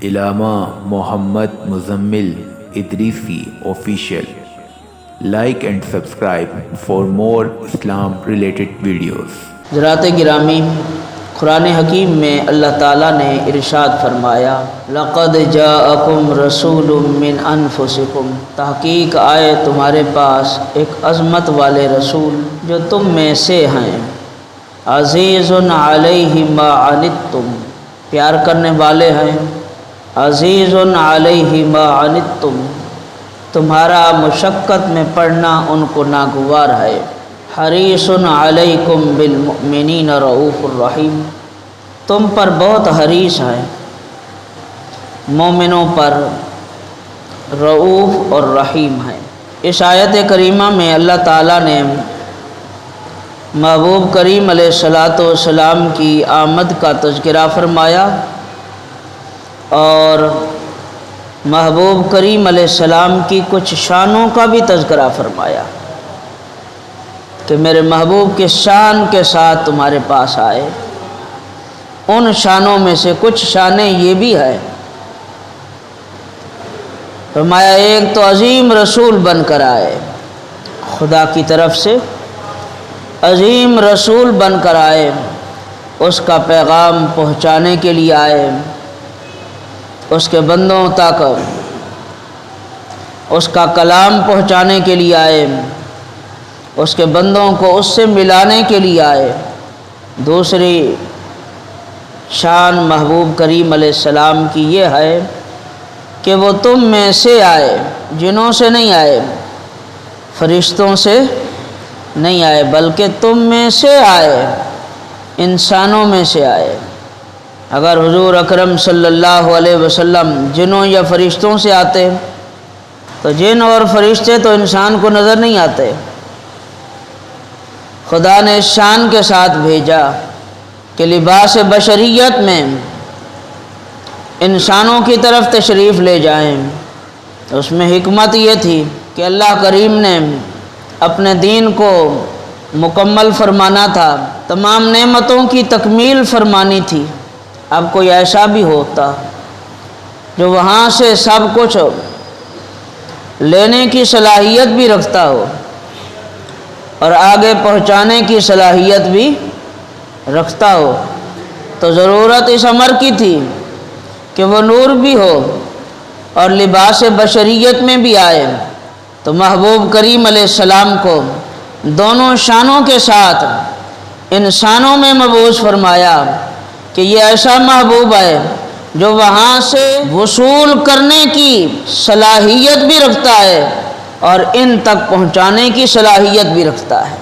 Allama Muhammad Muzammil Idrisi official. Like and subscribe for more Islam related videos. حضرات گرامی، قرآن حکیم میں اللہ تعالیٰ نے ارشاد فرمایا لَقَدْ جَاءَكُمْ رَسُولٌ مِّنْ أَنفُسِكُمْ، تحقیق آئے تمہارے پاس ایک عظمت والے رسول جو تم میں سے ہیں، عزیزٌ علیہ ما عنتم، پیار کرنے والے ہیں، عزیزٌ علیہ ما عنتم، تمہارا مشقت میں پڑنا ان کو ناگوار ہے، حریص علیکم بالمؤمنین رؤوف الرحیم، تم پر بہت حریص ہے، مومنوں پر رؤوف اور رحیم ہے۔ اس آیت کریمہ میں اللہ تعالیٰ نے محبوب کریم علیہ الصلاۃ والسلام کی آمد کا تذکرہ فرمایا اور محبوب کریم علیہ السلام کی کچھ شانوں کا بھی تذکرہ فرمایا کہ میرے محبوب کے شان کے ساتھ تمہارے پاس آئے۔ ان شانوں میں سے کچھ شانیں یہ بھی ہے، فرمایا ایک تو عظیم رسول بن کر آئے، خدا کی طرف سے عظیم رسول بن کر آئے، اس کا پیغام پہنچانے کے لیے آئے، اس کے بندوں تک اس کا کلام پہنچانے کے لیے آئے، اس کے بندوں کو اس سے ملانے کے لیے آئے۔ دوسری شان محبوب کریم علیہ السلام کی یہ ہے کہ وہ تم میں سے آئے، جنوں سے نہیں آئے، فرشتوں سے نہیں آئے، بلکہ تم میں سے آئے، انسانوں میں سے آئے۔ اگر حضور اکرم صلی اللہ علیہ وسلم جنوں یا فرشتوں سے آتے تو جن اور فرشتے تو انسان کو نظر نہیں آتے، خدا نے شان کے ساتھ بھیجا کہ لباس بشریت میں انسانوں کی طرف تشریف لے جائیں۔ اس میں حکمت یہ تھی کہ اللہ کریم نے اپنے دین کو مکمل فرمانا تھا، تمام نعمتوں کی تکمیل فرمانی تھی۔ اب کوئی ایسا بھی ہوتا جو وہاں سے سب کچھ لینے کی صلاحیت بھی رکھتا ہو اور آگے پہنچانے کی صلاحیت بھی رکھتا ہو، تو ضرورت اس امر کی تھی کہ وہ نور بھی ہو اور لباس بشریت میں بھی آئے۔ تو محبوب کریم علیہ السلام کو دونوں شانوں کے ساتھ انسانوں میں مبعوث فرمایا کہ یہ ایسا محبوب ہے جو وہاں سے وصول کرنے کی صلاحیت بھی رکھتا ہے اور ان تک پہنچانے کی صلاحیت بھی رکھتا ہے۔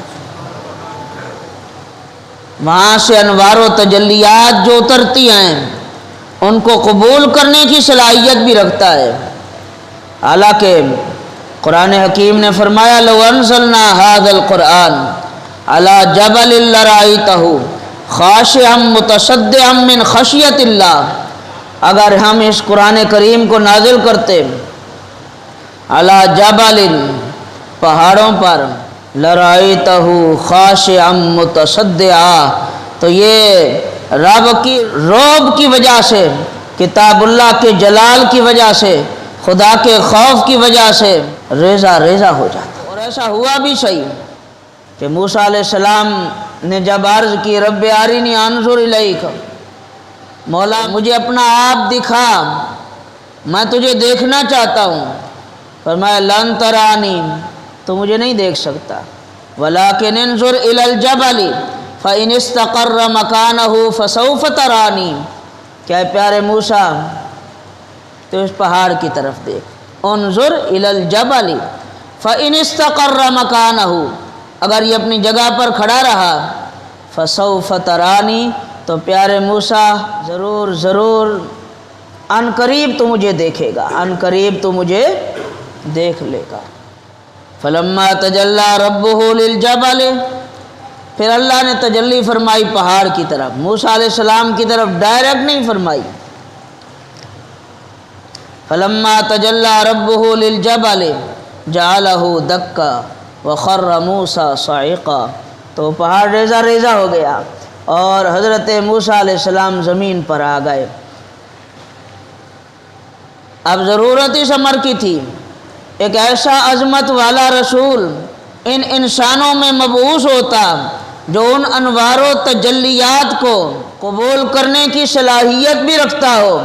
وہاں سے انوار و تجلیات جو اترتی ہیں ان کو قبول کرنے کی صلاحیت بھی رکھتا ہے۔ حالانکہ قرآن حکیم نے فرمایا لو انزلنا هذا القرآن على جبل لرأيته خاشعا متصدعا من خشیت اللہ، اگر ہم اس قرآن کریم کو نازل کرتے علی جبل، پہاڑوں پر، لرأیتہ خاشعا متصدعا، تو یہ رب کی رعب کی وجہ سے، کتاب اللہ کے جلال کی وجہ سے، خدا کے خوف کی وجہ سے ریزہ ریزہ ہو جاتا۔ اور ایسا ہوا بھی صحیح کہ موسیٰ علیہ السلام نے جب عرض کی رب ارنی انظر الیک، مولا مجھے اپنا آپ دکھا، میں تجھے دیکھنا چاہتا ہوں، فرمایا لن ترانی، تو مجھے نہیں دیکھ سکتا، ولکن انظر الی الجبل فإن استقر مکانہ فسوف ترانی، کیا پیارے موسیٰ تو اس پہاڑ کی طرف دیکھ، انظر الی الجبل فإن استقر مکانہ، اگر یہ اپنی جگہ پر کھڑا رہا، فسوف ترانی، تو پیارے موسیٰ ضرور ضرور ان قریب تو مجھے دیکھے گا، ان قریب تو مجھے دیکھ لے گا۔ فلما تجلی ربہ للجبل، پھر اللہ نے تجلی فرمائی پہاڑ کی طرف، موسیٰ علیہ السلام کی طرف ڈائریکٹ نہیں فرمائی۔ فلما تجلی ربہ للجبل جعلہ دکا وخر موسیٰ صعقا، تو پہاڑ ریزہ ریزہ ہو گیا اور حضرت موسیٰ علیہ السلام زمین پر آ گئے۔ اب ضرورت اس امر کی تھی ایک ایسا عظمت والا رسول ان انسانوں میں مبعوث ہوتا جو ان انوار و تجلیات کو قبول کرنے کی صلاحیت بھی رکھتا ہو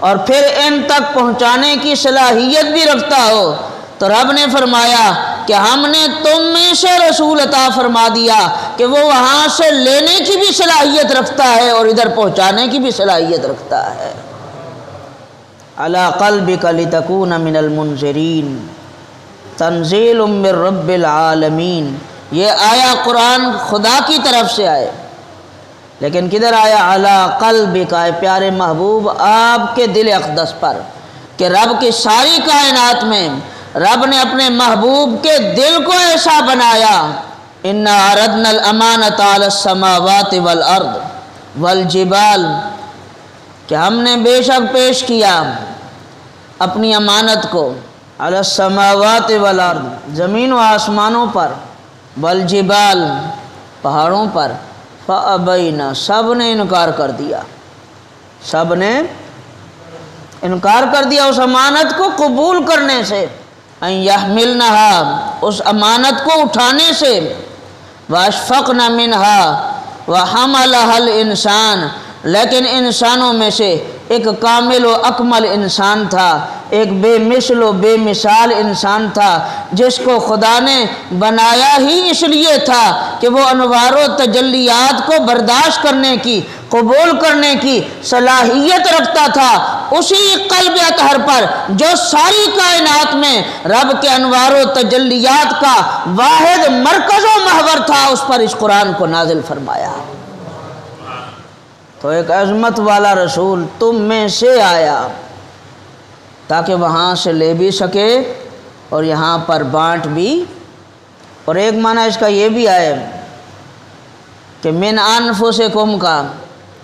اور پھر ان تک پہنچانے کی صلاحیت بھی رکھتا ہو۔ تو رب نے فرمایا کہ ہم نے تم میں سے رسول عطا فرما دیا کہ وہ وہاں سے لینے کی بھی صلاحیت رکھتا ہے اور ادھر پہنچانے کی بھی صلاحیت رکھتا ہے۔ علی قلبک لتکون من المنذرین تنزیل من رب العالمین۔ یہ آیا قرآن خدا کی طرف سے آئے، لیکن کدھر آیا؟ علی قلبک، پیارے محبوب آپ کے دل اقدس پر، کہ رب کی ساری کائنات میں رب نے اپنے محبوب کے دل کو ایسا بنایا۔ انا عرضنا الامانۃ علی السماوات والارض والجبال، کہ ہم نے بے شک پیش کیا اپنی امانت کو علی السماوات والارض، زمین و آسمانوں پر، والجبال، پہاڑوں پر، فابینا، سب نے انکار کر دیا، سب نے انکار کر دیا اس امانت کو قبول کرنے سے، ان یحملنہا، اس امانت کو اٹھانے سے، واشفقن منہا وحملہا الانسان، لیکن انسانوں میں سے ایک کامل و اکمل انسان تھا، ایک بے مثل و بے مثال انسان تھا جس کو خدا نے بنایا ہی اس لیے تھا کہ وہ انوار و تجلیات کو برداشت کرنے کی، قبول کرنے کی صلاحیت رکھتا تھا۔ اسی قلب اطہر پر جو ساری کائنات میں رب کے انوار و تجلیات کا واحد مرکز و محور تھا، اس پر اس قرآن کو نازل فرمایا۔ تو ایک عظمت والا رسول تم میں سے آیا تاکہ وہاں سے لے بھی سکے اور یہاں پر بانٹ بھی۔ اور ایک معنی اس کا یہ بھی ہے کہ من انفسکم کا،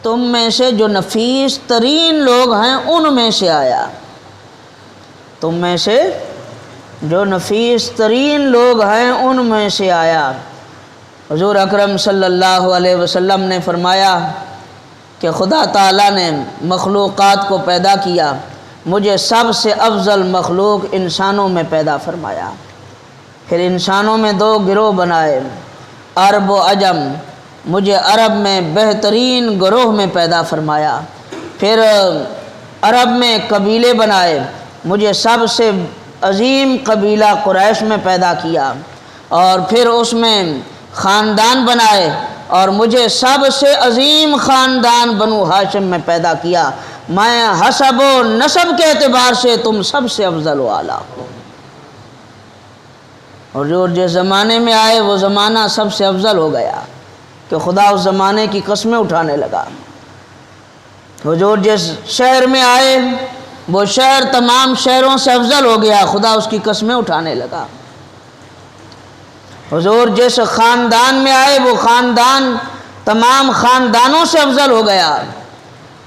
تم میں سے جو نفیس ترین لوگ ہیں ان میں سے آیا، تم میں سے جو نفیس ترین لوگ ہیں ان میں سے آیا۔ حضور اکرم صلی اللہ علیہ وسلم نے فرمایا کہ خدا تعالیٰ نے مخلوقات کو پیدا کیا، مجھے سب سے افضل مخلوق انسانوں میں پیدا فرمایا، پھر انسانوں میں دو گروہ بنائے، عرب و عجم، مجھے عرب میں بہترین گروہ میں پیدا فرمایا، پھر عرب میں قبیلے بنائے، مجھے سب سے عظیم قبیلہ قریش میں پیدا کیا، اور پھر اس میں خاندان بنائے اور مجھے سب سے عظیم خاندان بنو ہاشم میں پیدا کیا۔ میں حسب و نسب کے اعتبار سے تم سب سے افضل و اعلیٰ ہوں۔ اور جو جس زمانے میں آئے وہ زمانہ سب سے افضل ہو گیا کہ خدا اس زمانے کی قسمیں اٹھانے لگا۔ حضور جس شہر میں آئے وہ شہر تمام شہروں سے افضل ہو گیا، خدا اس کی قسمیں اٹھانے لگا۔ حضور جس خاندان میں آئے وہ خاندان تمام خاندانوں سے افضل ہو گیا۔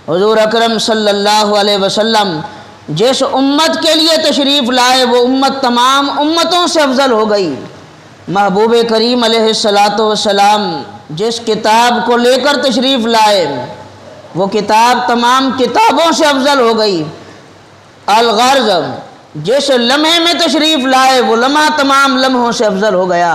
حضور اکرم صلی اللہ علیہ وسلم جس امت کے لیے تشریف لائے وہ امت تمام امتوں سے افضل ہو گئی۔ محبوب کریم علیہ السلام جس کتاب کو لے کر تشریف لائے وہ کتاب تمام کتابوں سے افضل ہو گئی۔ الغرض جس لمحے میں تشریف لائے وہ لمحہ تمام لمحوں سے افضل ہو گیا،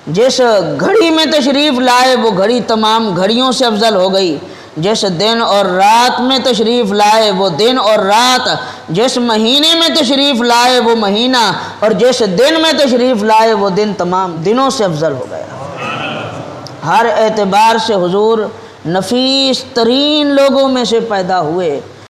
جس گھڑی میں تشریف لائے وہ گھڑی تمام گھڑیوں سے افضل ہو گئی، جس دن اور رات میں تشریف لائے وہ دن اور رات، جس مہینے میں تشریف لائے وہ مہینہ، اور جس دن میں تشریف لائے وہ دن تمام دنوں سے افضل ہو گیا۔ ہر اعتبار سے حضور نفیس ترین لوگوں میں سے پیدا ہوئے۔